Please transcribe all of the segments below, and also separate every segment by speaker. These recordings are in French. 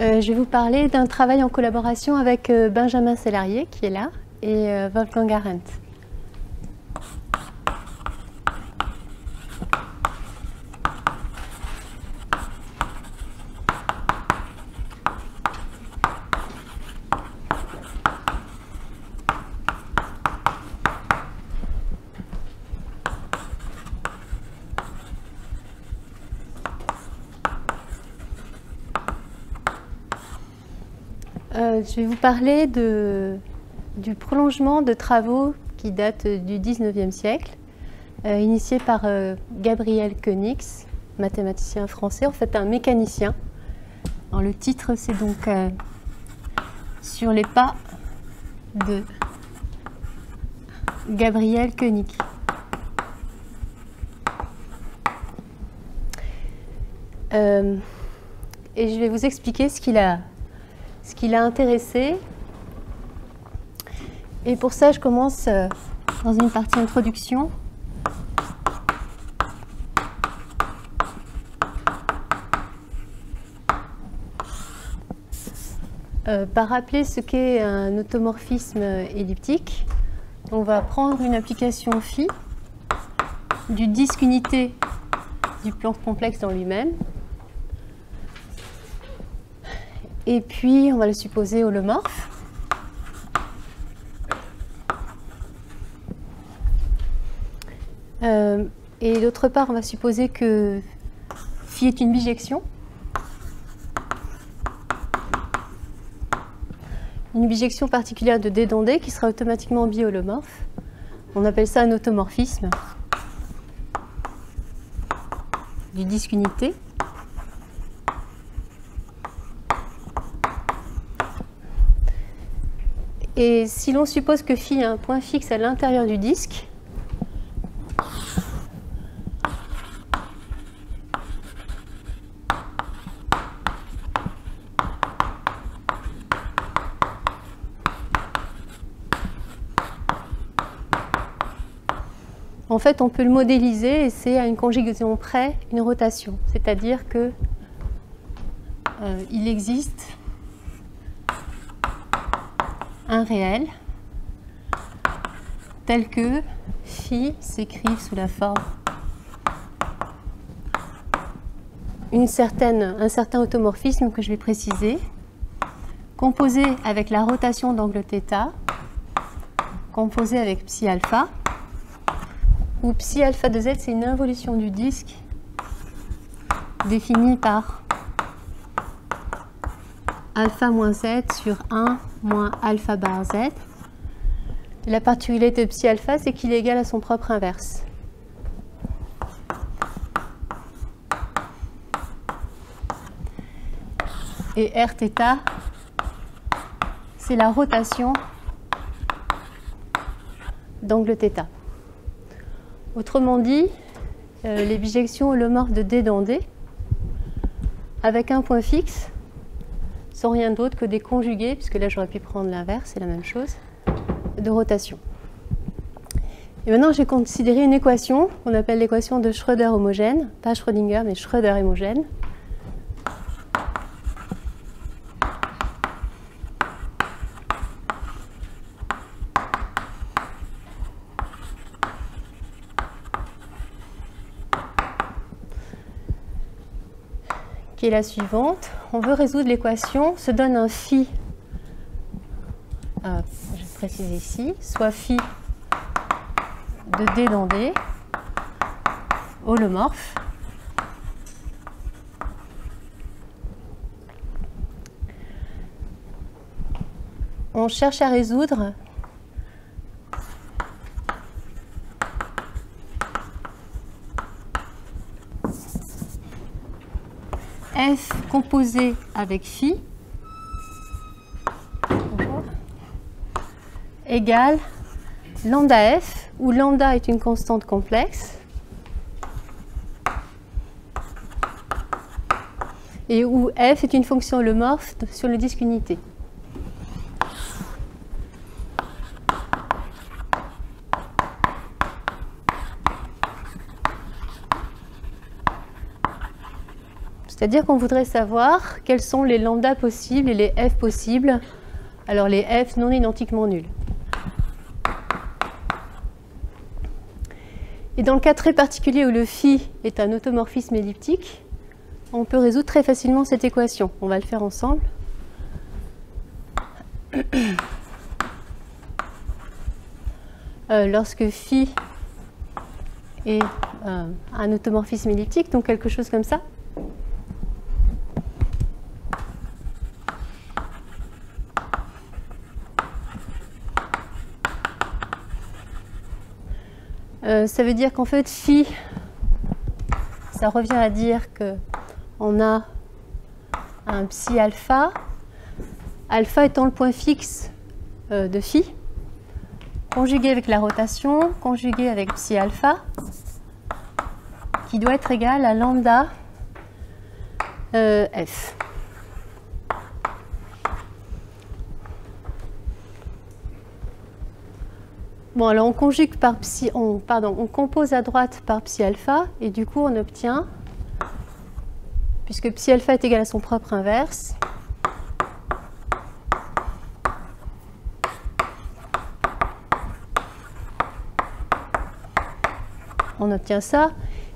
Speaker 1: Je vais vous parler d'un travail en collaboration avec Benjamin Sellarié, qui est là, et Wolfgang Arendt. Je vais vous parler du prolongement de travaux qui datent du XIXe siècle, initiés par Gabriel Koenigs, mathématicien français, en fait un mécanicien. Alors, le titre, c'est donc Sur les pas de Gabriel Koenig. Et je vais vous expliquer ce qui l'a intéressé. Et pour ça, je commence dans une partie introduction. Par rappeler ce qu'est un automorphisme elliptique. On va prendre une application phi du disque unité du plan complexe dans lui-même. Et puis, on va le supposer holomorphe. Et d'autre part, on va supposer que phi est une bijection. Une bijection particulière de D dans D qui sera automatiquement biholomorphe. On appelle ça un automorphisme du disque unité. Et si l'on suppose que phi a un point fixe à l'intérieur du disque, en fait, on peut le modéliser et c'est à une conjugaison près une rotation. C'est-à-dire que il existe un réel tel que phi s'écrive sous la forme un certain automorphisme que je vais préciser, composé avec la rotation d'angle θ, composé avec psi alpha, où psi alpha de z, c'est une involution du disque définie par alpha moins z sur 1 moins alpha bar z. La particularité de psi alpha, c'est qu'il est égal à son propre inverse. Et Rθ, c'est la rotation d'angle θ. Autrement dit, les bijections holomorphes de D dans D, avec un point fixe, sont rien d'autre que des conjugués, puisque là j'aurais pu prendre l'inverse, c'est la même chose, de rotation. Et maintenant, j'ai considéré une équation qu'on appelle l'équation de Schröder homogène, pas Schrödinger, mais Schröder homogène. Qui est la suivante. On veut résoudre l'équation, se donne un phi, je vais préciser ici, soit phi de D dans D, holomorphe. On cherche à résoudre f composé avec phi égale lambda f, où lambda est une constante complexe et où f est une fonction holomorphe sur le disque unité. C'est-à-dire qu'on voudrait savoir quels sont les lambda possibles et les f possibles. Alors les f non identiquement nuls. Et dans le cas très particulier où le phi est un automorphisme elliptique, on peut résoudre très facilement cette équation. On va le faire ensemble. Lorsque phi est un automorphisme elliptique, donc quelque chose comme ça. Ça veut dire qu'en fait, phi, ça revient à dire qu'on a un psi alpha, alpha étant le point fixe de phi, conjugué avec la rotation, conjugué avec psi alpha, qui doit être égal à lambda f. Bon, alors on conjugue par psi, on compose à droite par psi alpha, et du coup on obtient, puisque psi alpha est égal à son propre inverse, on obtient ça.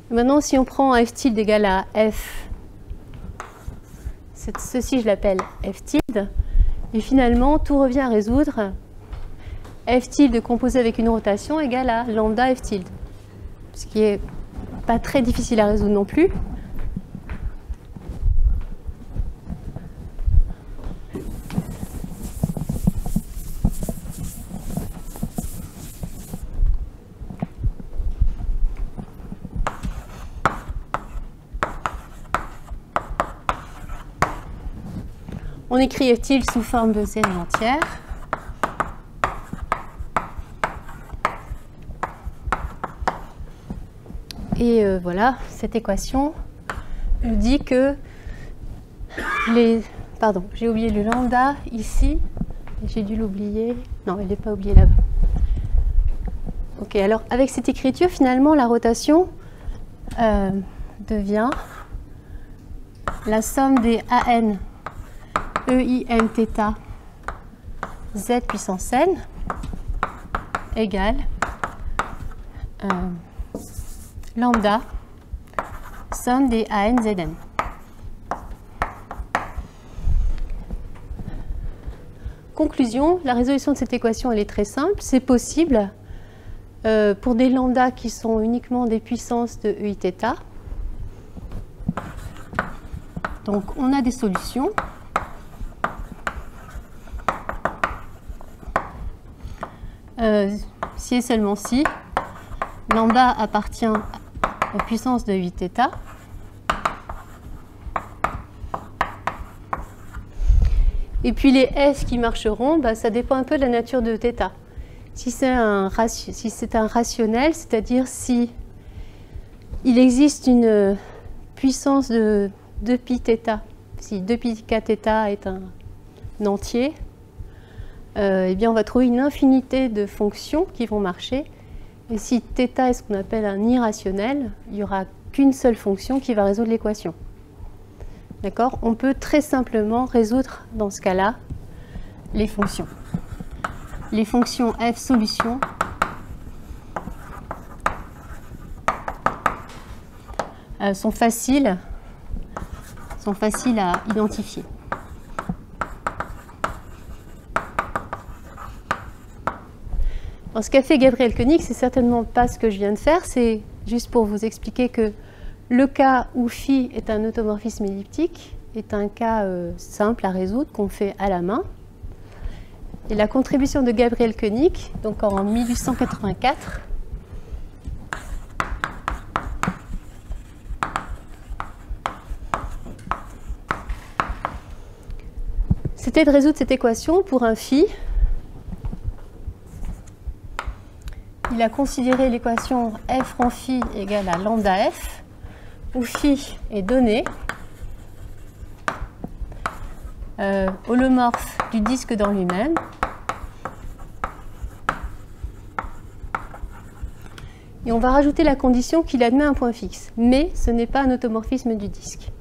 Speaker 1: Et maintenant, si on prend f tilde égal à f, ceci je l'appelle f tilde, et finalement tout revient à résoudre. F tilde composé avec une rotation égale à lambda f tilde, ce qui n'est pas très difficile à résoudre non plus. On écrit f tilde sous forme de série entière. Et voilà, cette équation nous dit que les... Pardon, j'ai oublié le lambda ici. J'ai dû l'oublier. Non, elle n'est pas oubliée là-bas. Ok, alors avec cette écriture, finalement, la rotation devient la somme des an EIN θ z puissance n égale lambda somme des an zn. Conclusion, la résolution de cette équation elle est très simple. C'est possible pour des lambdas qui sont uniquement des puissances de EIθ. Donc on a des solutions. Si et seulement si lambda appartient aux puissances de 8θ. Et puis les S qui marcheront, ça dépend un peu de la nature de θ. Si c'est un rationnel, c'est-à-dire si il existe une puissance de 2πθ, si 2πkθ est un entier, eh bien on va trouver une infinité de fonctions qui vont marcher. Et si θ est ce qu'on appelle un irrationnel, il n'y aura qu'une seule fonction qui va résoudre l'équation. D'accord ? On peut très simplement résoudre dans ce cas-là les fonctions. Les fonctions f solution sont faciles à identifier. Alors, ce qu'a fait Gabriel Koenig, c'est certainement pas ce que je viens de faire, c'est juste pour vous expliquer que le cas où phi est un automorphisme elliptique est un cas simple à résoudre qu'on fait à la main. Et la contribution de Gabriel Koenig, donc en 1884, c'était de résoudre cette équation pour un phi. Il a considéré l'équation f rond phi égale à lambda f, où phi est donné, holomorphe du disque dans lui-même, et on va rajouter la condition qu'il admet un point fixe, mais ce n'est pas un automorphisme du disque.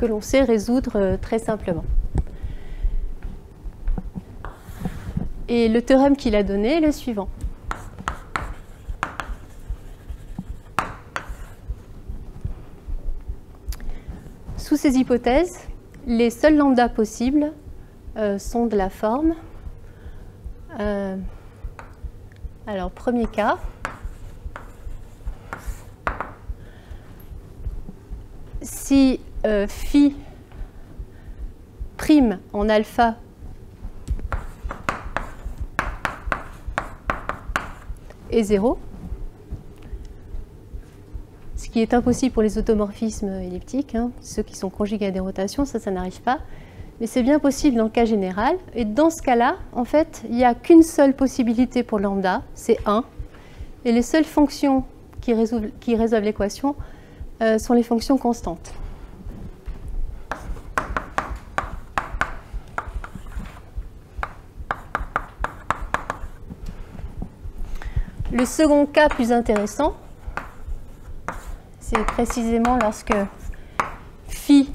Speaker 1: que l'on sait résoudre très simplement. Et le théorème qu'il a donné est le suivant. Sous ces hypothèses, les seuls lambda possibles sont de la forme. Alors, premier cas. Si phi prime en alpha est 0, ce qui est impossible pour les automorphismes elliptiques, hein, ceux qui sont conjugués à des rotations, ça n'arrive pas, mais c'est bien possible dans le cas général. Et dans ce cas-là, en fait, il n'y a qu'une seule possibilité pour lambda, c'est 1, et les seules fonctions qui résolvent l'équation sont les fonctions constantes. Le second cas plus intéressant, c'est précisément lorsque phi,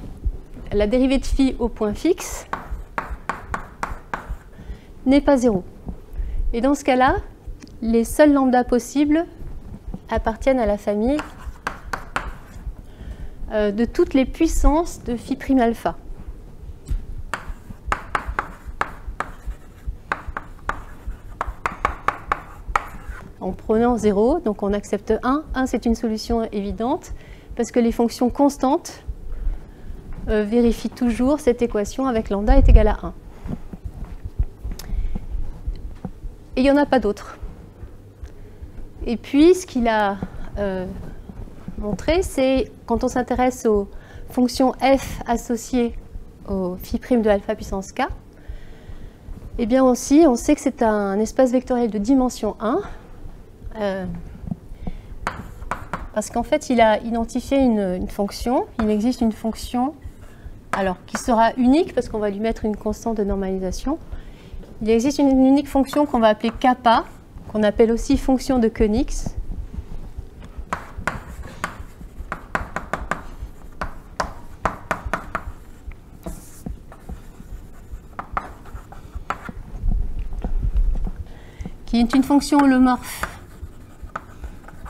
Speaker 1: la dérivée de phi au point fixe, n'est pas 0. Et dans ce cas-là, les seuls lambda possibles appartiennent à la famille de toutes les puissances de phi prime alpha. En prenant 0, donc on accepte 1. 1, c'est une solution évidente, parce que les fonctions constantes vérifient toujours cette équation avec lambda est égal à 1. Et il n'y en a pas d'autres. Et puis, ce qu'il a montré, c'est quand on s'intéresse aux fonctions f associées au phi prime de alpha puissance k, eh bien aussi, on sait que c'est un espace vectoriel de dimension 1, parce qu'en fait, il a identifié une fonction. Il existe une fonction alors, qui sera unique, parce qu'on va lui mettre une constante de normalisation. Il existe une unique fonction qu'on va appeler kappa, qu'on appelle aussi fonction de Koenigs. Qui est une fonction holomorphe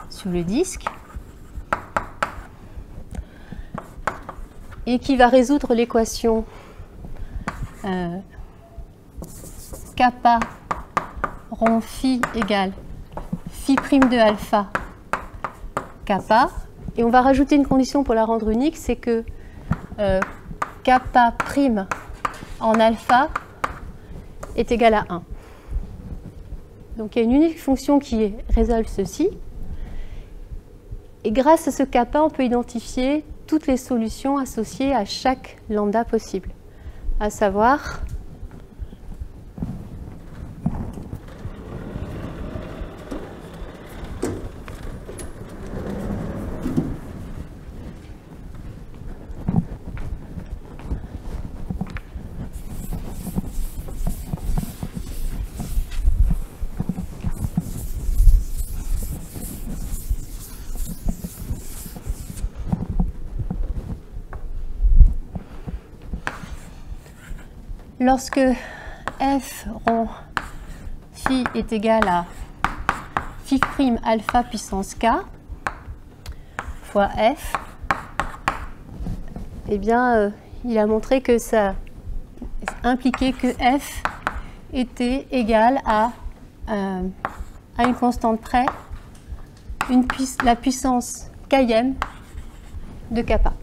Speaker 1: sur le disque et qui va résoudre l'équation kappa rond phi égale phi prime de alpha kappa. Et on va rajouter une condition pour la rendre unique, c'est que kappa prime en alpha est égal à 1. Donc il y a une unique fonction qui résolve ceci. Et grâce à ce kappa, on peut identifier toutes les solutions associées à chaque lambda possible, à savoir lorsque f rond phi est égal à phi prime alpha puissance k fois f, eh bien, il a montré que ça impliquait que f était égal à une constante près, la puissance km de kappa.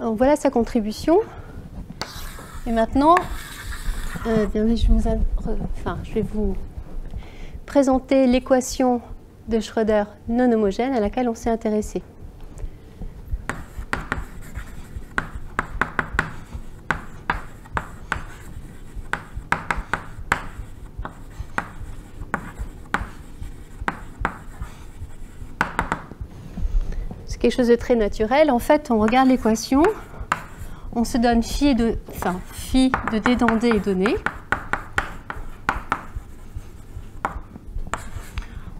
Speaker 1: Donc voilà sa contribution. Et maintenant, je vais vous présenter l'équation de Schröder non homogène à laquelle on s'est intéressé. C'est quelque chose de très naturel. En fait, on regarde l'équation, on se donne phi de d dans d est donné.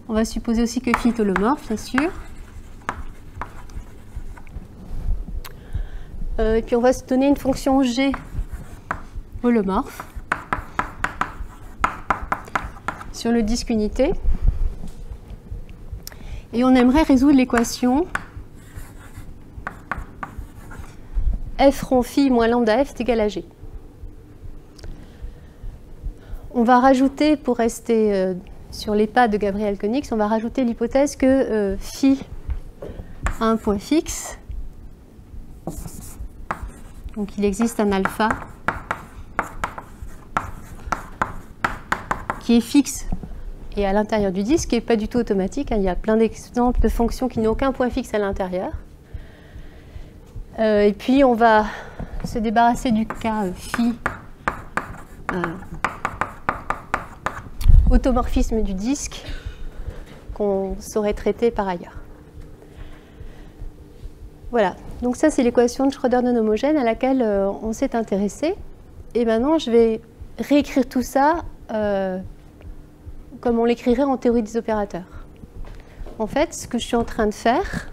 Speaker 1: On va supposer aussi que phi est holomorphe, bien sûr. Et puis on va se donner une fonction G holomorphe sur le disque unité. Et on aimerait résoudre l'équation f rond phi moins lambda f est égal à G. On va rajouter, pour rester sur les pas de Gabriel Koenigs, on va rajouter l'hypothèse que phi a un point fixe. Donc il existe un alpha qui est fixe et à l'intérieur du disque, qui n'est pas du tout automatique. Il y a plein d'exemples de fonctions qui n'ont aucun point fixe à l'intérieur. Et puis on va se débarrasser du cas phi automorphisme du disque qu'on saurait traiter par ailleurs. Voilà, donc ça c'est l'équation de Schrödinger non homogène à laquelle on s'est intéressé. Et maintenant je vais réécrire tout ça comme on l'écrirait en théorie des opérateurs. En fait, ce que je suis en train de faire,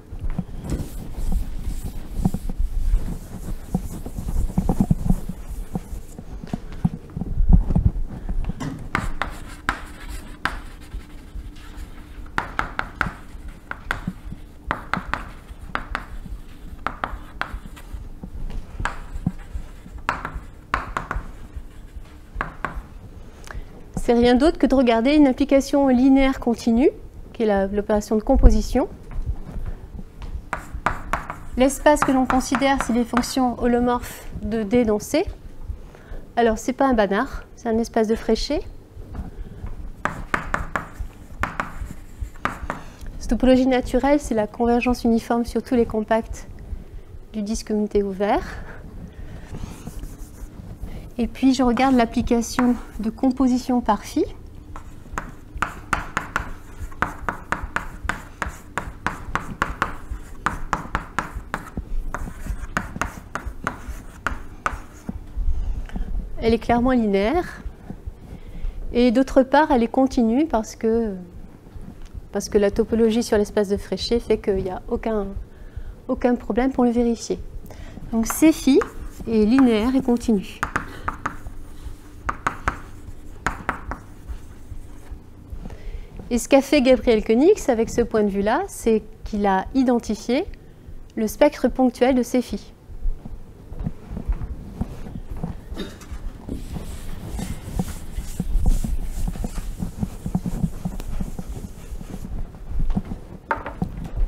Speaker 1: c'est rien d'autre que de regarder une application linéaire continue, qui est l'opération de composition. L'espace que l'on considère, c'est les fonctions holomorphes de D dans C. Alors, ce n'est pas un banard, c'est un espace de Fréchet. Cette topologie naturelle, c'est la convergence uniforme sur tous les compacts du disque unité ouvert. Et puis, je regarde l'application de composition par phi. Elle est clairement linéaire. Et d'autre part, elle est continue parce que la topologie sur l'espace de Fréchet fait qu'il n'y a aucun problème pour le vérifier. Donc, C phi est linéaire et continue. Et ce qu'a fait Gabriel Koenigs avec ce point de vue-là, c'est qu'il a identifié le spectre ponctuel de C phi.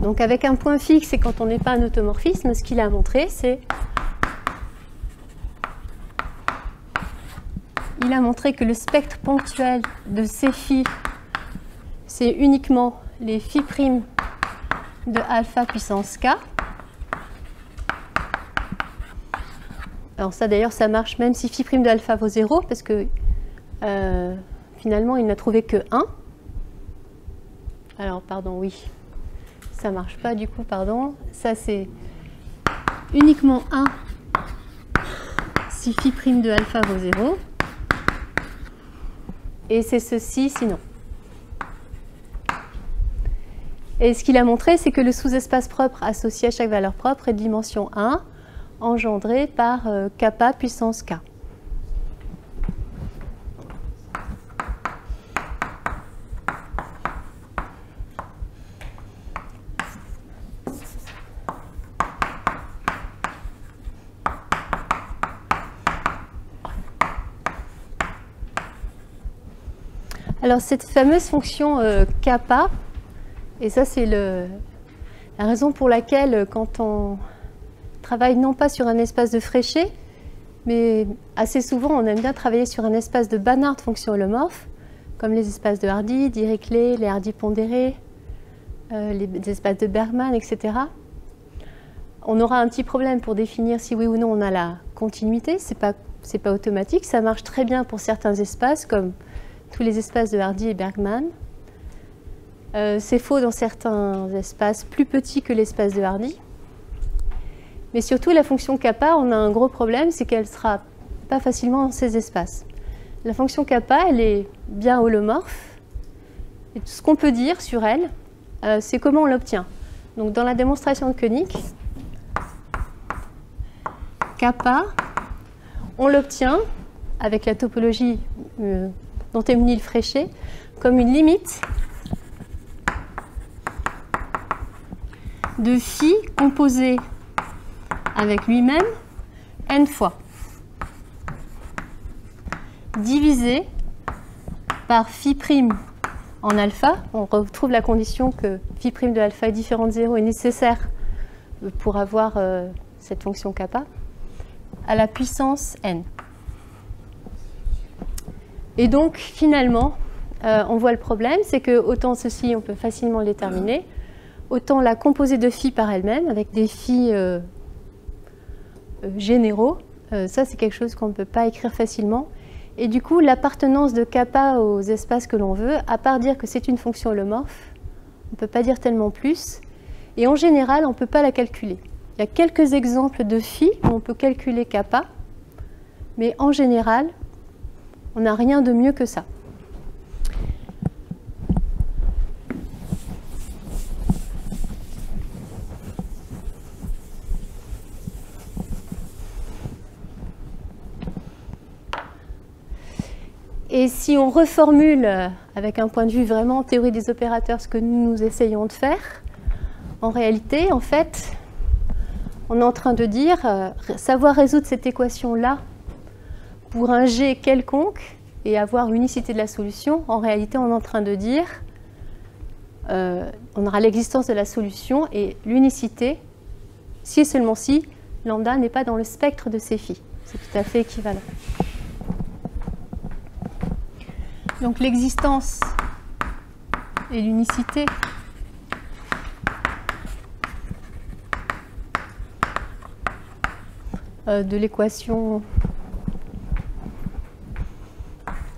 Speaker 1: Donc avec un point fixe et quand on n'est pas un automorphisme, ce qu'il a montré, c'est il a montré que le spectre ponctuel de C phi, c'est uniquement les phi' de alpha puissance k. Alors ça d'ailleurs, ça marche même si phi' de alpha vaut 0, parce que finalement, il n'a trouvé que 1. Alors, pardon, oui. Ça marche pas du coup, pardon. Ça, c'est uniquement 1 si phi' de alpha vaut 0. Et c'est ceci sinon. Et ce qu'il a montré, c'est que le sous-espace propre associé à chaque valeur propre est de dimension 1, engendré par kappa puissance k. Alors cette fameuse fonction kappa, et ça c'est la raison pour laquelle quand on travaille non pas sur un espace de Fréchet, mais assez souvent on aime bien travailler sur un espace de Banach de fonctions holomorphes, comme les espaces de Hardy, Dirichlet, les Hardy pondérés, les espaces de Bergman, etc. On aura un petit problème pour définir si oui ou non on a la continuité, c'est pas automatique, ça marche très bien pour certains espaces comme tous les espaces de Hardy et Bergman. C'est faux dans certains espaces plus petits que l'espace de Hardy. Mais surtout, la fonction kappa, on a un gros problème, c'est qu'elle ne sera pas facilement dans ces espaces. La fonction kappa, elle est bien holomorphe. Et tout ce qu'on peut dire sur elle, c'est comment on l'obtient. Donc dans la démonstration de Koenig, kappa, on l'obtient avec la topologie dont est muni le Fréchet comme une limite de phi composé avec lui-même n fois, divisé par phi prime en alpha. On retrouve la condition que phi prime de alpha est différent de 0 est nécessaire pour avoir cette fonction kappa à la puissance n. Et donc finalement, on voit le problème, c'est que autant ceci on peut facilement le déterminer, autant la composée de phi par elle-même avec des phi généraux, ça c'est quelque chose qu'on ne peut pas écrire facilement. Et du coup, l'appartenance de kappa aux espaces que l'on veut, à part dire que c'est une fonction holomorphe, on ne peut pas dire tellement plus. Et en général, on ne peut pas la calculer. Il y a quelques exemples de phi où on peut calculer kappa, mais en général, on n'a rien de mieux que ça. Et si on reformule avec un point de vue vraiment théorie des opérateurs ce que nous essayons de faire, en réalité, en fait, on est en train de dire savoir résoudre cette équation-là pour un G quelconque et avoir l'unicité de la solution. En réalité, on est en train de dire on aura l'existence de la solution et l'unicité si et seulement si lambda n'est pas dans le spectre de ces phi. C'est tout à fait équivalent. Donc l'existence et l'unicité de l'équation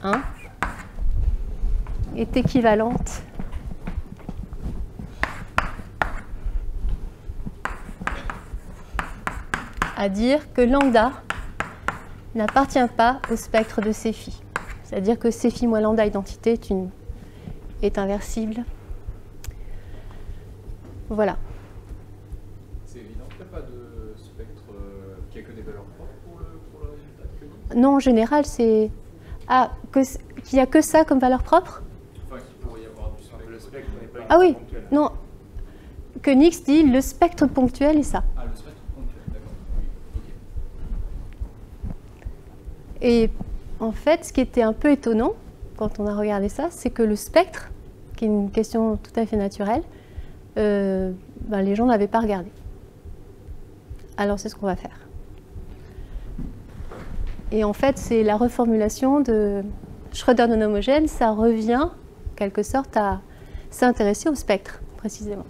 Speaker 1: 1 est équivalente à dire que lambda n'appartient pas au spectre de ces phi. C'est-à-dire que C phi moins lambda identité est inversible. Voilà.
Speaker 2: C'est évident qu'il n'y a pas de spectre qui a que des valeurs propres pour le résultat de Koenig?
Speaker 1: Non, en général, c'est... Ah, qu'il n'y a que ça comme valeur propre?
Speaker 2: Enfin, qu'il pourrait y avoir du spectre. Le spectre n'est pas
Speaker 1: Ah oui,
Speaker 2: ponctuel.
Speaker 1: non. Koenig dit le spectre ponctuel est ça.
Speaker 2: Ah, le spectre ponctuel, d'accord. Oui, ok.
Speaker 1: Et en fait, ce qui était un peu étonnant quand on a regardé ça, c'est que le spectre, qui est une question tout à fait naturelle, les gens n'avaient pas regardé. Alors c'est ce qu'on va faire. Et en fait, c'est la reformulation de Schrödinger non homogène, ça revient en quelque sorte à s'intéresser au spectre, précisément.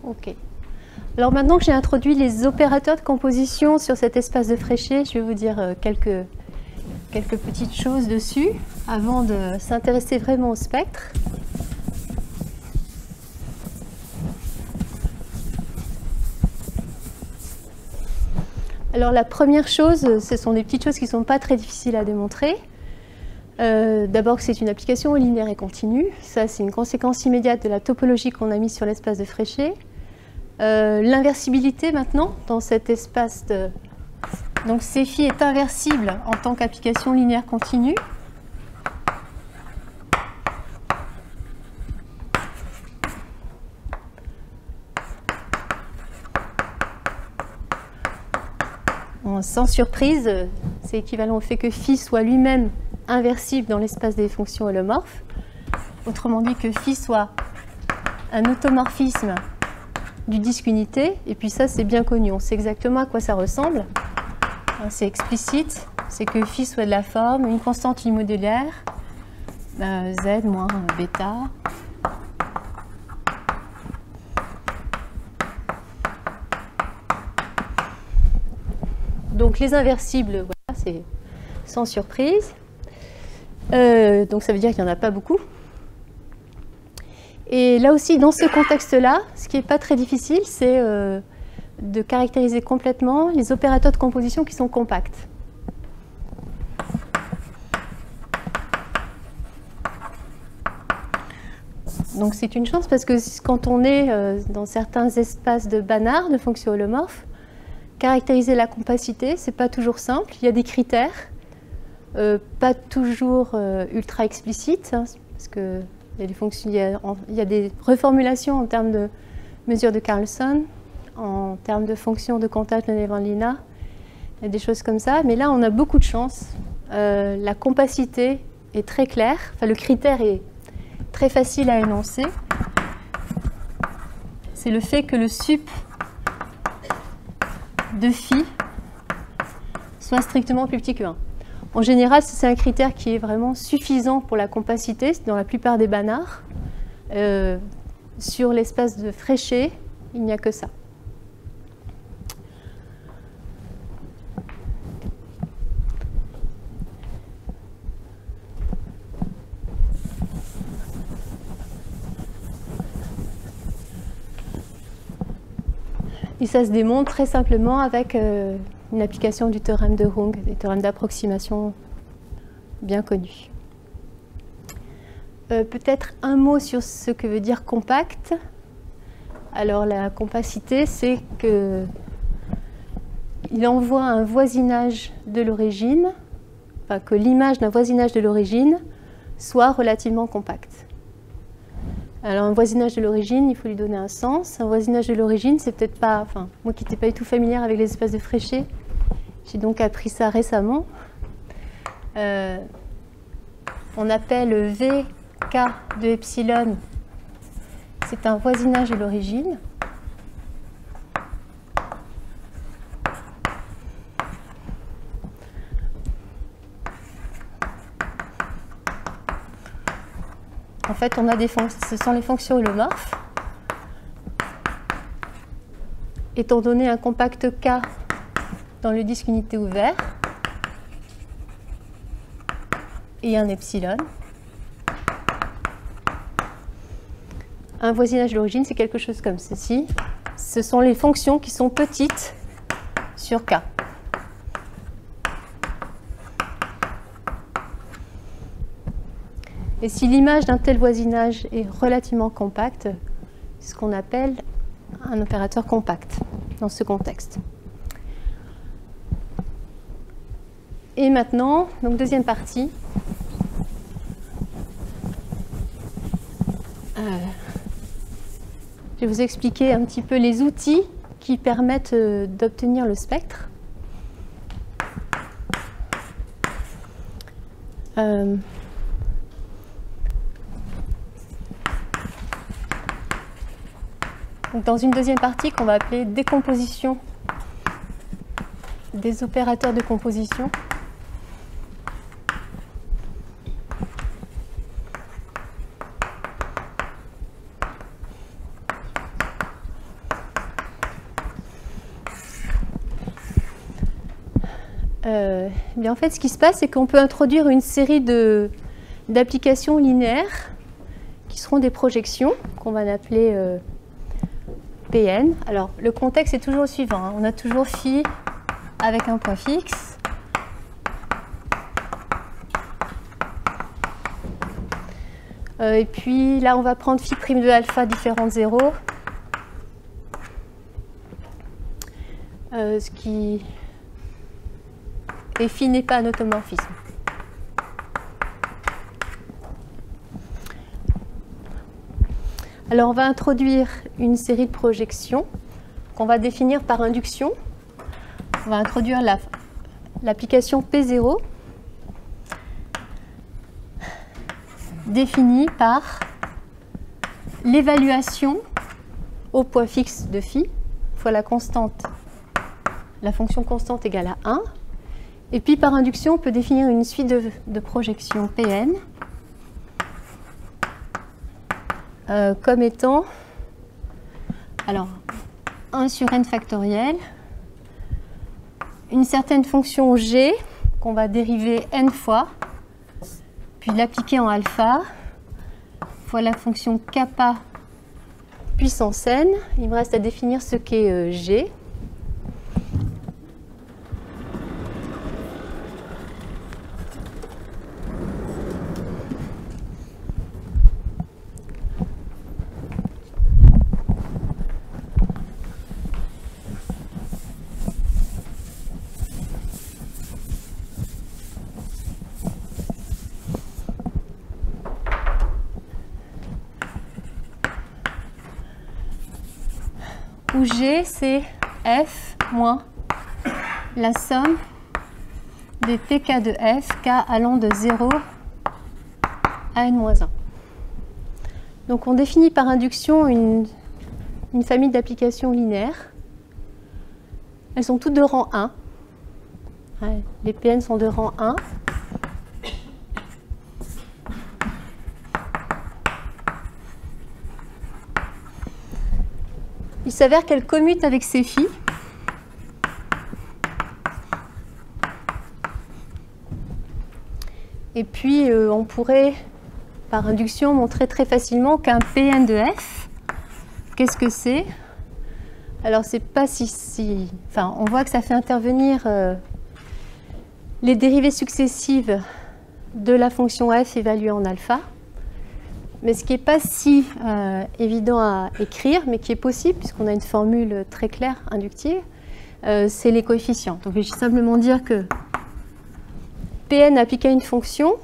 Speaker 1: Ok. Alors maintenant que j'ai introduit les opérateurs de composition sur cet espace de Fréchet, je vais vous dire quelques petites choses dessus avant de s'intéresser vraiment au spectre. Alors la première chose, ce sont des petites choses qui ne sont pas très difficiles à démontrer. D'abord que c'est une application linéaire et continue. Ça, c'est une conséquence immédiate de la topologie qu'on a mise sur l'espace de Fréchet. L'inversibilité maintenant dans cet espace de... Donc C phi est inversible en tant qu'application linéaire continue. Bon, sans surprise, c'est équivalent au fait que phi soit lui-même inversible dans l'espace des fonctions holomorphes. Autrement dit que phi soit un automorphisme du disque unité, et puis ça c'est bien connu, on sait exactement à quoi ça ressemble. C'est explicite, c'est que phi soit de la forme, une constante unimodulière, z moins bêta. Donc les inversibles, voilà, sans surprise. Donc ça veut dire qu'il n'y en a pas beaucoup. Et là aussi, dans ce contexte-là, ce qui n'est pas très difficile, c'est de caractériser complètement les opérateurs de composition qui sont compacts. Donc c'est une chance parce que quand on est dans certains espaces de Banach, de fonctions holomorphes, caractériser la compacité, ce n'est pas toujours simple. Il y a des critères, pas toujours ultra explicites, hein, parce qu'il y a des fonctions, il y a des reformulations en termes de mesure de Carlson, en termes de fonctions de comptage de Nevanlina, il y a des choses comme ça. Mais là, on a beaucoup de chance. La compacité est très claire, enfin le critère est très facile à énoncer. C'est le fait que le sup de phi soit strictement plus petit que 1. En général, c'est un critère qui est vraiment suffisant pour la compacité dans la plupart des Banach. Sur l'espace de Fréchet, il n'y a que ça. Et ça se démontre très simplement avec une application du théorème de Runge, des théorèmes d'approximation bien connus. Peut-être un mot sur ce que veut dire compact. Alors la compacité, c'est qu'il envoie un voisinage de l'origine, enfin que l'image d'un voisinage de l'origine soit relativement compacte. Alors un voisinage de l'origine, il faut lui donner un sens. Un voisinage de l'origine, c'est peut-être pas... Enfin, moi qui n'étais pas du tout familière avec les espaces de Fréchet, j'ai donc appris ça récemment. On appelle VK de epsilon, c'est un voisinage de l'origine. En fait, on a des fonctions, ce sont les fonctions holomorphes. Étant donné un compact K dans le disque unité ouvert et un epsilon, un voisinage de l'origine, c'est quelque chose comme ceci. Ce sont les fonctions qui sont petites sur K. Et si l'image d'un tel voisinage est relativement compacte, c'est ce qu'on appelle un opérateur compact dans ce contexte. Et maintenant, donc deuxième partie. Je vais vous expliquer un petit peu les outils qui permettent d'obtenir le spectre. Donc dans une deuxième partie qu'on va appeler décomposition des opérateurs de composition. Bien en fait, ce qui se passe, c'est qu'on peut introduire une série d'applications linéaires qui seront des projections qu'on va appeler PN. Alors, le contexte est toujours le suivant, hein. On a toujours phi avec un point fixe. Et puis là, on va prendre phi prime de alpha différent de 0. Ce qui... Et phi n'est pas un automorphisme. Alors, on va introduire une série de projections qu'on va définir par induction. On va introduire l'application P0 définie par l'évaluation au point fixe de phi fois la constante, la fonction constante égale à 1. Et puis, par induction, on peut définir une suite de projections Pn comme étant, alors, 1 sur n factoriel, une certaine fonction g qu'on va dériver n fois, puis l'appliquer en alpha, fois la fonction kappa puissance n. Il me reste à définir ce qu'est g. Où G, c'est F moins la somme des TK de F, K allant de 0 à n-1. Donc on définit par induction une famille d'applications linéaires. Elles sont toutes de rang 1. Ouais, les Pn sont de rang 1. Il s'avère qu'elle commute avec ses phi. Et puis, on pourrait, par induction, montrer très facilement qu'un Pn de f, qu'est-ce que c'est? Alors, c'est pas enfin, on voit que ça fait intervenir les dérivées successives de la fonction f évaluée en alpha. Mais ce qui n'est pas si évident à écrire, mais qui est possible, puisqu'on a une formule très claire, inductive, c'est les coefficients. Donc je vais simplement dire que Pn appliqué à une fonction,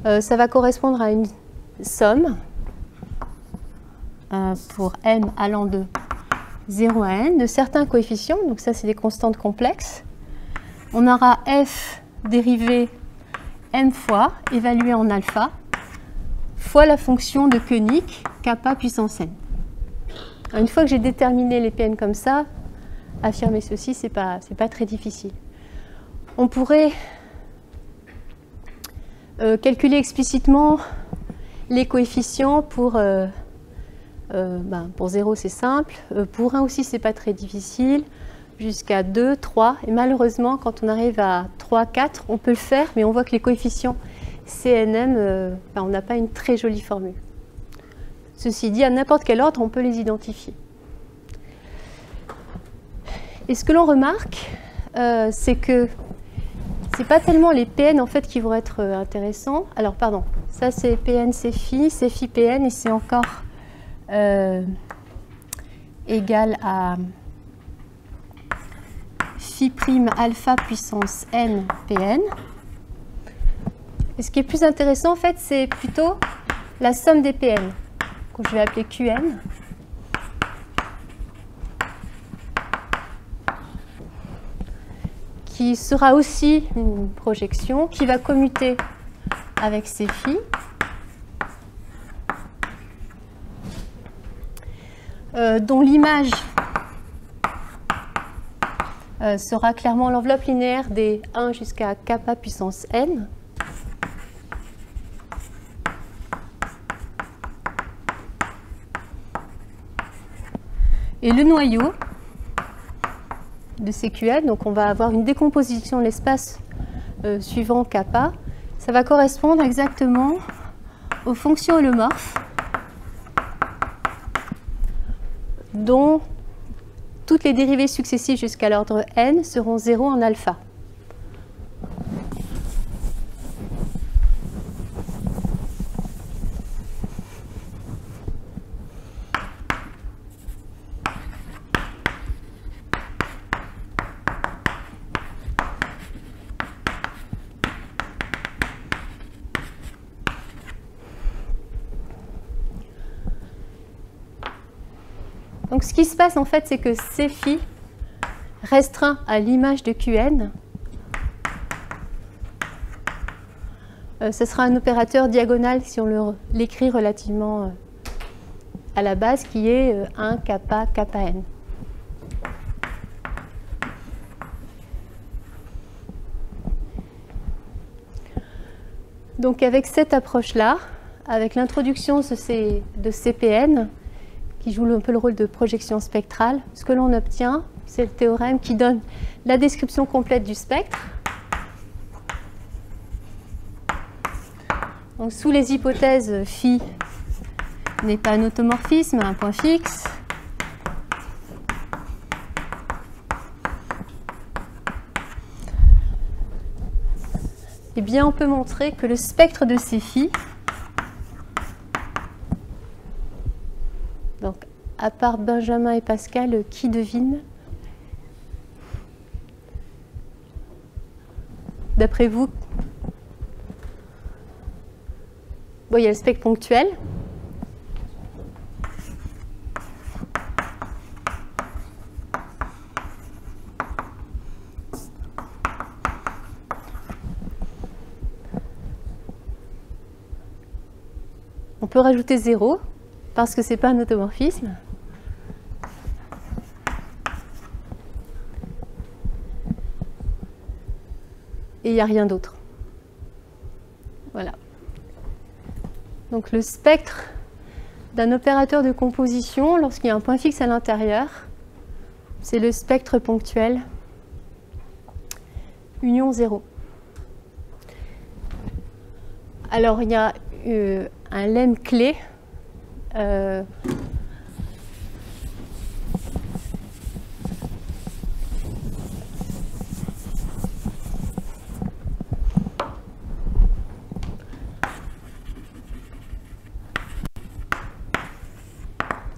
Speaker 1: ça va correspondre à une somme pour n allant de 0 à n de certains coefficients. Donc ça, c'est des constantes complexes. On aura f dérivée m fois, évaluée en alpha, fois la fonction de Koenig, kappa puissance n. Alors, une fois que j'ai déterminé les Pn comme ça, affirmer ceci, c'est pas très difficile. On pourrait calculer explicitement les coefficients pour 0, c'est simple. Pour 1 aussi, c'est pas très difficile. Jusqu'à 2, 3. Et malheureusement, quand on arrive à 3, 4, on peut le faire, mais on voit que les coefficients CNM, on n'a pas une très jolie formule. Ceci dit, à n'importe quel ordre, on peut les identifier. Et ce que l'on remarque, c'est que ce n'est pas tellement les Pn en fait qui vont être intéressants. Alors, pardon, ça c'est Pn, c'est phi Pn, et c'est encore égal à phi prime alpha puissance n Pn. Et ce qui est plus intéressant, en fait, c'est plutôt la somme des Pn, que je vais appeler Qn. Qui sera aussi une projection qui va commuter avec ses phi. Dont l'image sera clairement l'enveloppe linéaire des 1 jusqu'à kappa puissance n. Et le noyau de ces Qn, donc on va avoir une décomposition de l'espace suivant kappa, ça va correspondre exactement aux fonctions holomorphes dont toutes les dérivées successives jusqu'à l'ordre n seront 0 en alpha. Donc ce qui se passe en fait, c'est que C phi restreint à l'image de Qn, ce sera un opérateur diagonal si on l'écrit relativement à la base, qui est 1 kappa kappa n. Donc avec cette approche-là, avec l'introduction de CPN, qui joue un peu le rôle de projection spectrale, ce que l'on obtient, c'est le théorème qui donne la description complète du spectre. Donc, sous les hypothèses, phi n'est pas un automorphisme, un point fixe. Eh bien, on peut montrer que le spectre de ces phi, donc à part Benjamin et Pascal, qui devine? D'après vous? Bon, il y a le spectre ponctuel. On peut rajouter 0 parce que ce n'est pas un automorphisme. Et il n'y a rien d'autre. Voilà. Donc le spectre d'un opérateur de composition, lorsqu'il y a un point fixe à l'intérieur, c'est le spectre ponctuel union 0. Alors il y a un lemme clé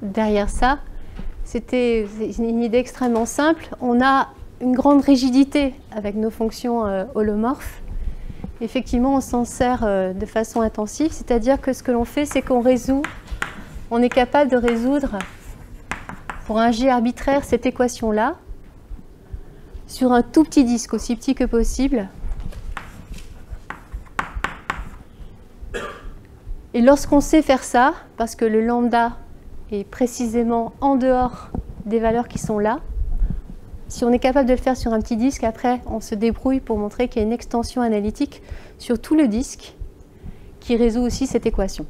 Speaker 1: derrière ça. C'était une idée extrêmement simple. On a une grande rigidité avec nos fonctions holomorphes. Effectivement, on s'en sert de façon intensive, c'est-à-dire que ce que l'on fait, c'est qu'on résout, on est capable de résoudre pour un G arbitraire cette équation-là sur un tout petit disque, aussi petit que possible. Et lorsqu'on sait faire ça, parce que le lambda est précisément en dehors des valeurs qui sont là, si on est capable de le faire sur un petit disque, après on se débrouille pour montrer qu'il y a une extension analytique sur tout le disque qui résout aussi cette équation.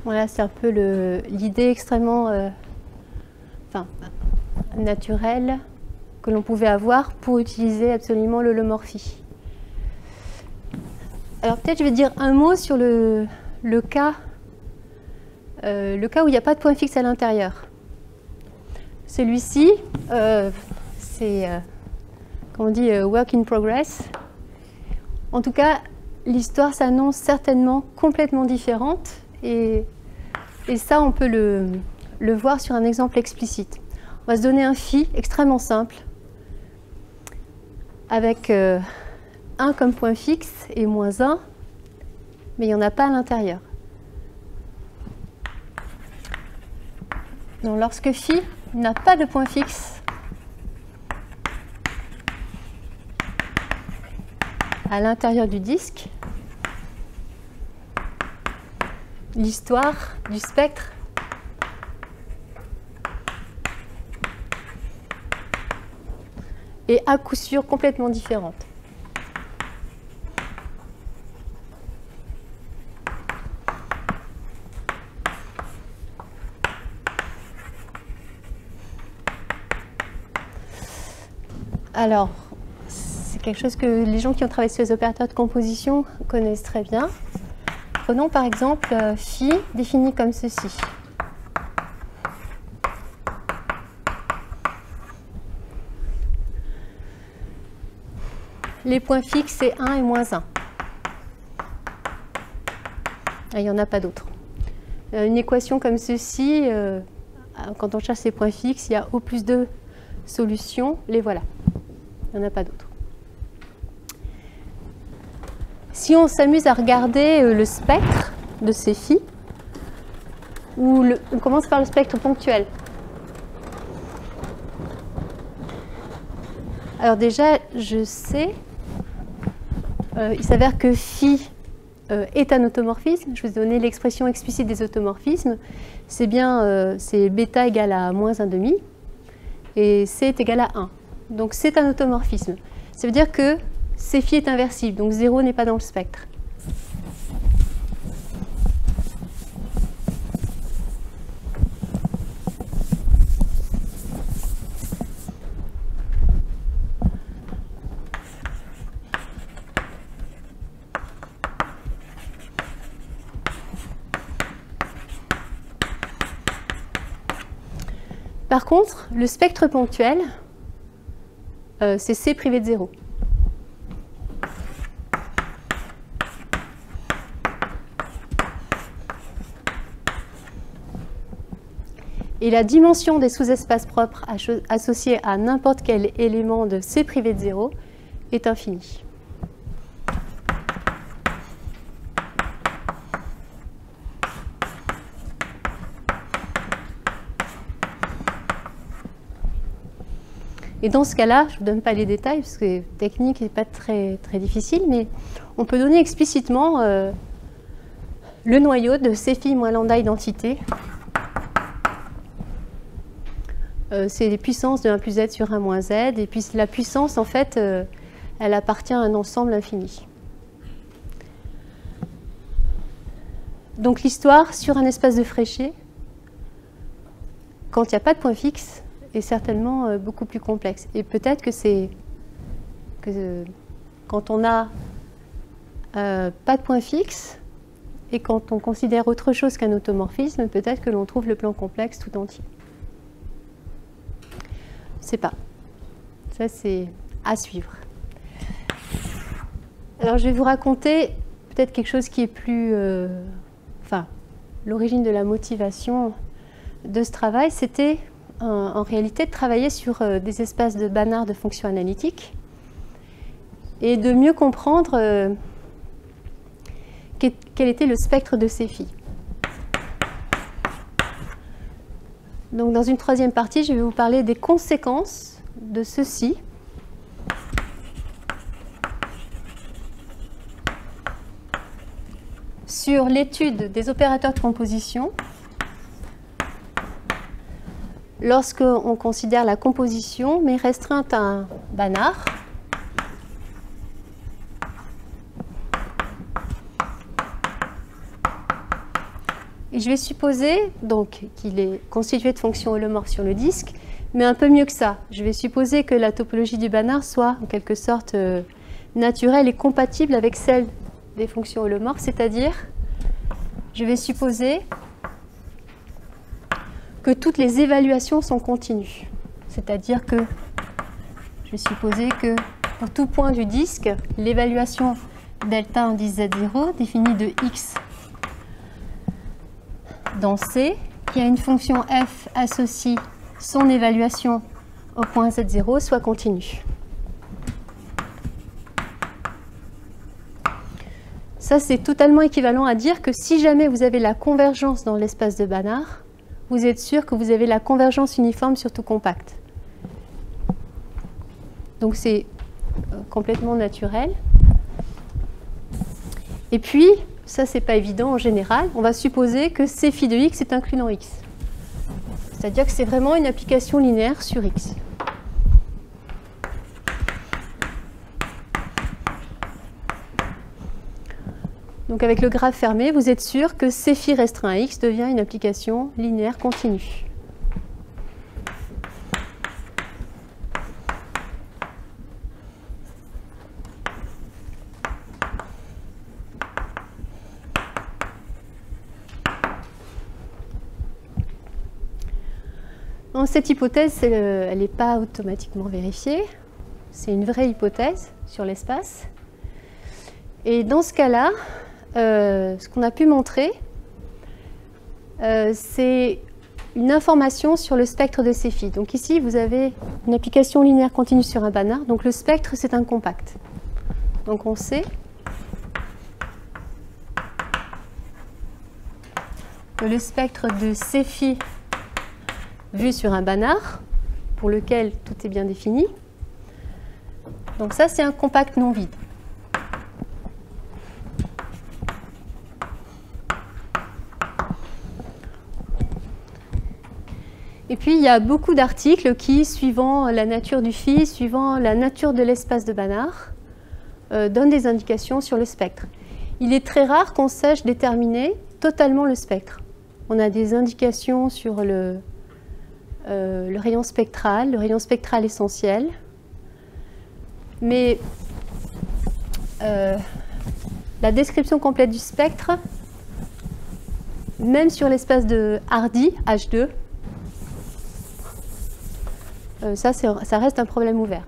Speaker 1: Voilà, c'est un peu l'idée extrêmement naturelle que l'on pouvait avoir pour utiliser absolument l'holomorphie. Alors peut-être je vais dire un mot sur le cas où il n'y a pas de point fixe à l'intérieur. Celui-ci, c'est, comment on dit, work in progress. En tout cas, l'histoire s'annonce certainement complètement différente. Et ça, on peut le voir sur un exemple explicite. On va se donner un phi extrêmement simple, avec 1 comme point fixe et moins 1, mais il n'y en a pas à l'intérieur. Donc lorsque phi n'a pas de point fixe à l'intérieur du disque, l'histoire du spectre est à coup sûr complètement différente. Alors, c'est quelque chose que les gens qui ont travaillé sur les opérateurs de composition connaissent très bien. Prenons par exemple phi défini comme ceci. Les points fixes, c'est 1 et moins 1. Il n'y en a pas d'autres. Une équation comme ceci, quand on cherche ces points fixes, il y a O plus 2 solutions. Les voilà. Il n'y en a pas d'autres. Si on s'amuse à regarder le spectre de ces phi, on commence par le spectre ponctuel. Alors déjà, je sais, il s'avère que phi est un automorphisme. Je vous ai donné l'expression explicite des automorphismes. C'est bien, c'est bêta égale à moins 1,5 et c est égal à 1. Donc c'est un automorphisme. Ça veut dire que Cφ est inversible, donc 0 n'est pas dans le spectre. Par contre, le spectre ponctuel, c'est C privé de 0. Et la dimension des sous-espaces propres associés à n'importe quel élément de C privé de 0 est infinie. Et dans ce cas-là, je ne vous donne pas les détails, parce que la technique n'est pas très difficile, mais on peut donner explicitement le noyau de Cφ moins lambda identité. C'est les puissances de 1 plus z sur 1 moins z, et puis la puissance, en fait, elle appartient à un ensemble infini. Donc l'histoire sur un espace de Fréchet, quand il n'y a pas de point fixe, est certainement beaucoup plus complexe. Et peut-être que c'est quand on n'a pas de point fixe, et quand on considère autre chose qu'un automorphisme, peut-être que l'on trouve le plan complexe tout entier. Je ne sais pas. Ça, c'est à suivre. Alors, je vais vous raconter peut-être quelque chose qui est plus... enfin, l'origine de la motivation de ce travail, c'était en réalité de travailler sur des espaces de Banach de fonctions analytiques et de mieux comprendre quel était le spectre de Cφ. Donc, dans une troisième partie, je vais vous parler des conséquences de ceci sur l'étude des opérateurs de composition lorsqu'on considère la composition, mais restreinte à un Banach. Et je vais supposer donc qu'il est constitué de fonctions holomorphes sur le disque, mais un peu mieux que ça. Je vais supposer que la topologie du Banach soit en quelque sorte naturelle et compatible avec celle des fonctions holomorphes, c'est-à-dire, je vais supposer que toutes les évaluations sont continues. C'est-à-dire que je vais supposer que pour tout point du disque, l'évaluation delta indice Z0 définie de x dans C, qui a une fonction f associe son évaluation au point Z0, soit continue. Ça, c'est totalement équivalent à dire que si jamais vous avez la convergence dans l'espace de Banach, vous êtes sûr que vous avez la convergence uniforme sur tout compact. Donc c'est complètement naturel. Et puis, ça c'est pas évident en général, on va supposer que Cφ de x est inclus dans x. C'est-à-dire que c'est vraiment une application linéaire sur x. Donc avec le graphe fermé, vous êtes sûr que Cφ restreint à x devient une application linéaire continue. Cette hypothèse, elle n'est pas automatiquement vérifiée. C'est une vraie hypothèse sur l'espace. Et dans ce cas-là, ce qu'on a pu montrer, c'est une information sur le spectre de Cφ. Donc ici, vous avez une application linéaire continue sur un Banach. Donc le spectre, c'est un compact. Donc on sait que le spectre de Cφ vu sur un Banach, pour lequel tout est bien défini. Donc ça, c'est un compact non vide. puis, il y a beaucoup d'articles qui, suivant la nature du fil, suivant la nature de l'espace de Banach, donnent des indications sur le spectre. Il est très rare qu'on sache déterminer totalement le spectre. On a des indications sur le rayon spectral essentiel, mais la description complète du spectre, même sur l'espace de Hardy, H2, ça reste un problème ouvert.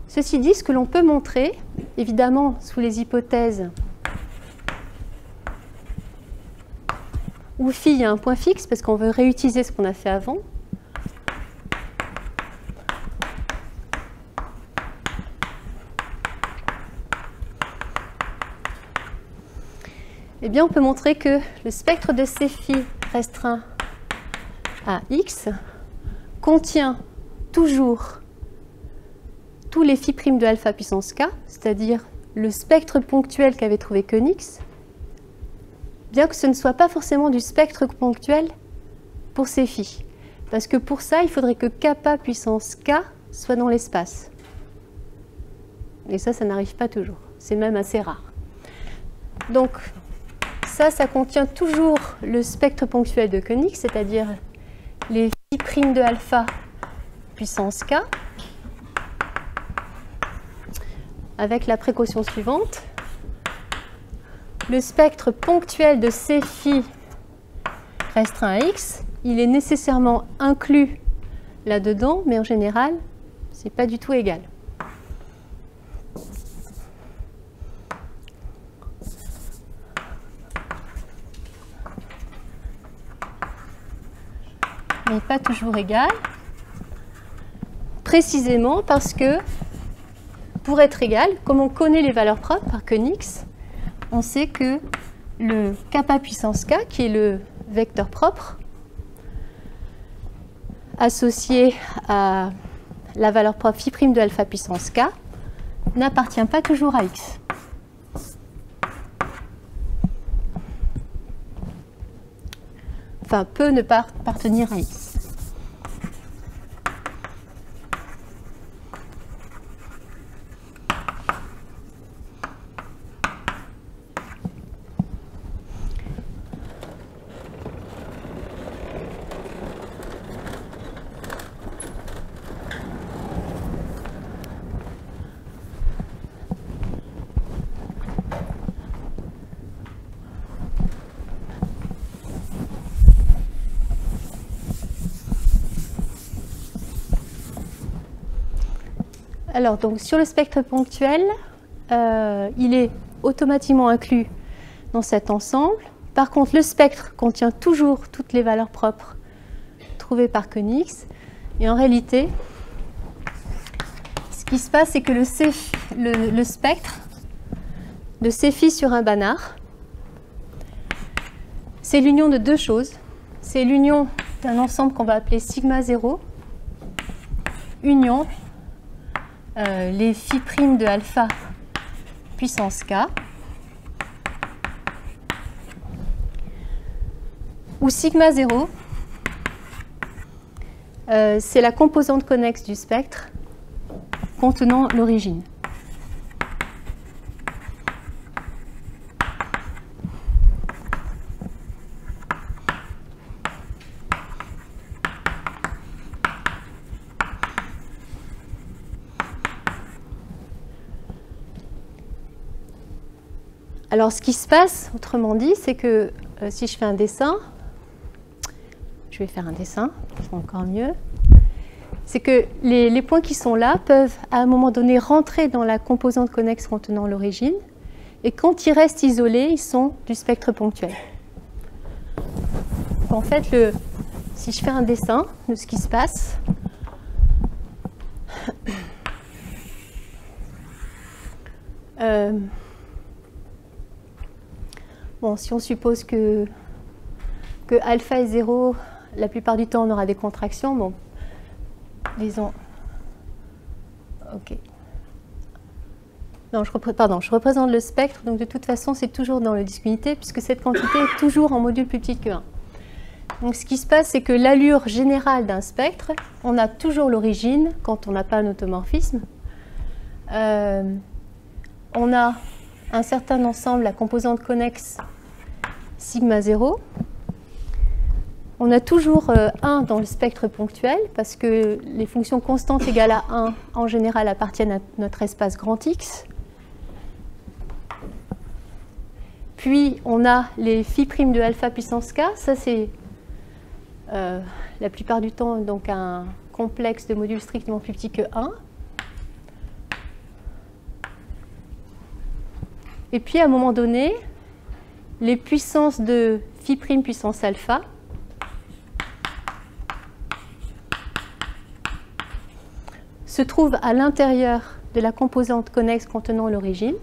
Speaker 1: Ceci dit, ce que l'on peut montrer, évidemment sous les hypothèses où phi il y a un point fixe, parce qu'on veut réutiliser ce qu'on a fait avant, eh bien, on peut montrer que le spectre de Cφ restreint à x contient toujours tous les phi' de alpha puissance k, c'est-à-dire le spectre ponctuel qu'avait trouvé Koenigs, bien que ce ne soit pas forcément du spectre ponctuel pour Cφ. Parce que pour ça, il faudrait que kappa puissance k soit dans l'espace. Et ça n'arrive pas toujours. C'est même assez rare. Donc, ça contient toujours le spectre ponctuel de Koenigs, c'est-à-dire les phi' de alpha puissance k, avec la précaution suivante. Le spectre ponctuel de Cφ restreint à x, il est nécessairement inclus là-dedans, mais en général, ce n'est pas du tout égal. Mais pas toujours égal, précisément parce que, pour être égal, comme on connaît les valeurs propres par Koenigs, on sait que le kappa puissance k, qui est le vecteur propre, associé à la valeur propre phi' de alpha puissance k, n'appartient pas toujours à x. Enfin, peut ne pas appartenir à x. Alors, donc, sur le spectre ponctuel, il est automatiquement inclus dans cet ensemble. Par contre, le spectre contient toujours toutes les valeurs propres trouvées par Koenigs. Et en réalité, ce qui se passe, c'est que le spectre de Cφ sur un Banach, c'est l'union de deux choses. C'est l'union d'un ensemble qu'on va appeler sigma 0, union les phi' de alpha puissance k, où sigma 0, c'est la composante connexe du spectre contenant l'origine. Alors, ce qui se passe, autrement dit, c'est que si je fais un dessin, je vais faire un dessin, c'est encore mieux, c'est que les points qui sont là peuvent, à un moment donné, rentrer dans la composante connexe contenant l'origine, et quand ils restent isolés, ils sont du spectre ponctuel. Donc, en fait, si je fais un dessin de ce qui se passe, bon, si on suppose que alpha est 0, la plupart du temps on aura des contractions. Bon, disons. Ok. Non, je représente le spectre, donc de toute façon c'est toujours dans le disque unité, puisque cette quantité est toujours en module plus petit que 1. Donc ce qui se passe, c'est que l'allure générale d'un spectre, on a toujours l'origine quand on n'a pas un automorphisme. On a un certain ensemble, la composante connexe sigma 0. On a toujours 1 dans le spectre ponctuel, parce que les fonctions constantes égales à 1, en général, appartiennent à notre espace grand X. Puis, on a les phi' de alpha puissance k. Ça, c'est la plupart du temps donc un complexe de modules strictement plus petit que 1. Et puis, à un moment donné, les puissances de phi' puissance alpha se trouvent à l'intérieur de la composante connexe contenant l'origine.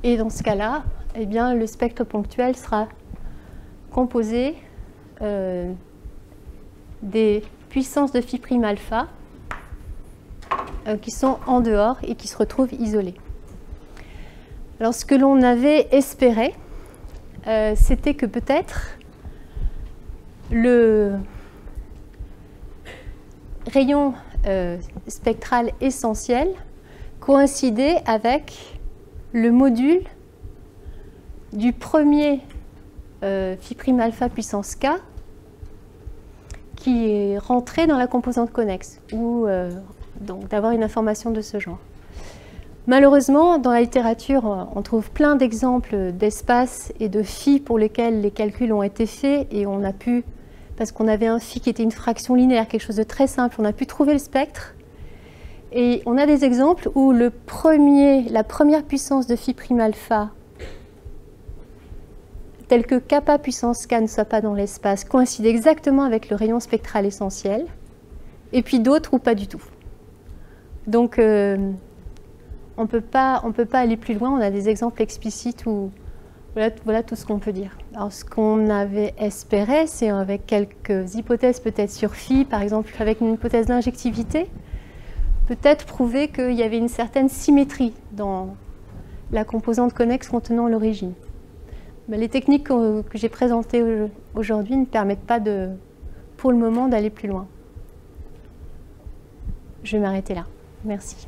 Speaker 1: Et dans ce cas-là, eh bien, le spectre ponctuel sera composé des puissances de phi' alpha qui sont en dehors et qui se retrouvent isolées. Alors, ce que l'on avait espéré, c'était que peut-être le rayon spectral essentiel coïncidait avec le module du premier phi' alpha puissance k qui est rentré dans la composante connexe, ou donc d'avoir une information de ce genre. Malheureusement, dans la littérature, on trouve plein d'exemples d'espaces et de phi pour lesquels les calculs ont été faits, et on a pu, parce qu'on avait un phi qui était une fraction linéaire, quelque chose de très simple, on a pu trouver le spectre. Et on a des exemples où la première puissance de phi' alpha, telle que kappa puissance k ne soit pas dans l'espace, coïncide exactement avec le rayon spectral essentiel, et puis d'autres où pas du tout. Donc, on ne peut pas aller plus loin, on a des exemples explicites où voilà tout ce qu'on peut dire. Alors, ce qu'on avait espéré, c'est avec quelques hypothèses peut-être sur phi, par exemple avec une hypothèse d'injectivité, peut-être prouver qu'il y avait une certaine symétrie dans la composante connexe contenant l'origine. Mais les techniques que j'ai présentées aujourd'hui ne permettent pas, pour le moment, d'aller plus loin. Je vais m'arrêter là. Merci.